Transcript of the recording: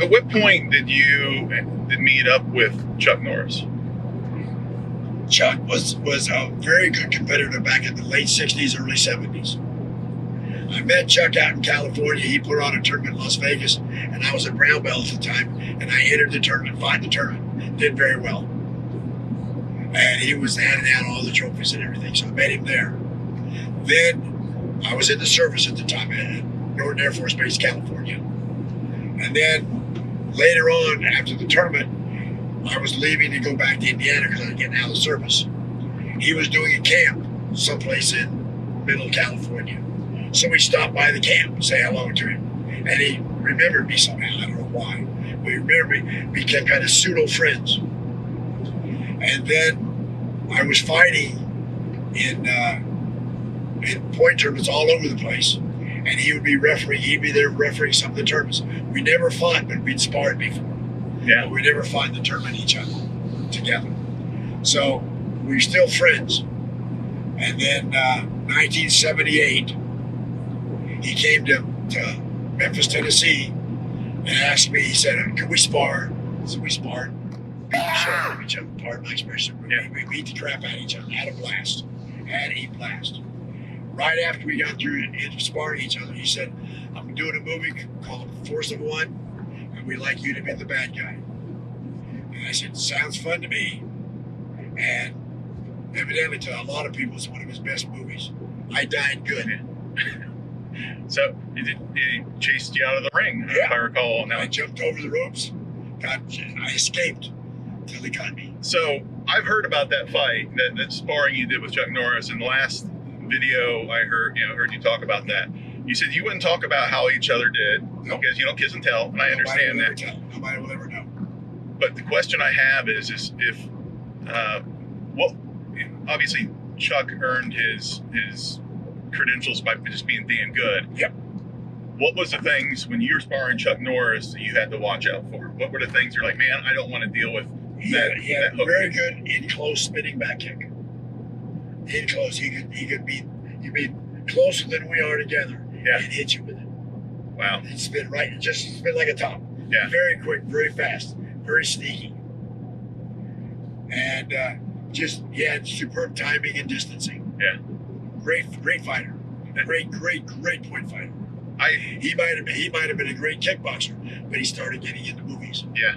at what point did you meet up with Chuck Norris? Chuck was a very good competitor back in the late 60s, early 70s. I met Chuck out in California. He put on a tournament in Las Vegas, and I was a brown belt at the time, and I entered the tournament, fought the tournament, did very well. And he was handing out all the trophies and everything, so I met him there. Then I was in the service at the time at Northern Air Force Base, California. And then later on, after the tournament, I was leaving to go back to Indiana because I was getting out of the service. He was doing a camp someplace in middle California. So we stopped by the camp and say hello to him. And he remembered me somehow. I don't know why. But he remembered me. We became kind of pseudo friends. And then I was fighting in point tournaments all over the place. And he would be refereeing. He'd be there refereeing some of the tournaments. We never fought, but we'd sparred before. Yeah. But we never fought in the tournament each other together. So we were still friends. And then 1978, he came to Memphis, Tennessee, and asked me, he said, can we spar? So we sparred, beat the shit out of each other, pardon my expression. Yeah. We beat the crap out of each other, had a blast. Right after we got through into sparring each other, he said, I'm doing a movie called Force of One, and we'd like you to be the bad guy. And I said, sounds fun to me. And evidently to a lot of people, it's one of his best movies. I died good. So he chased you out of the ring, Yeah. if I recall. Now I jumped over the ropes. I escaped until he got me. So I've heard about that fight, that sparring you did with Chuck Norris. In the last video, I heard you talk about that. You said you wouldn't talk about how each other did because you don't kiss and tell, and I understand that. Nobody will ever know. But the question I have is if obviously Chuck earned his credentials by just being damn good. Yep. What was the things when you were sparring Chuck Norris that you had to watch out for? What were the things you're like, man, I don't want to deal with He that? had hook very kick. good in close spinning back kick. In close, he'd be closer than we are together. Yeah. And hit you with it. Wow. He'd spin right, just spin like a top. Yeah. Very quick, very fast, very sneaky. And he had superb timing and distancing. Yeah. Great fighter. Great point fighter. I He might have been a great kickboxer, but he started getting into movies. yeah.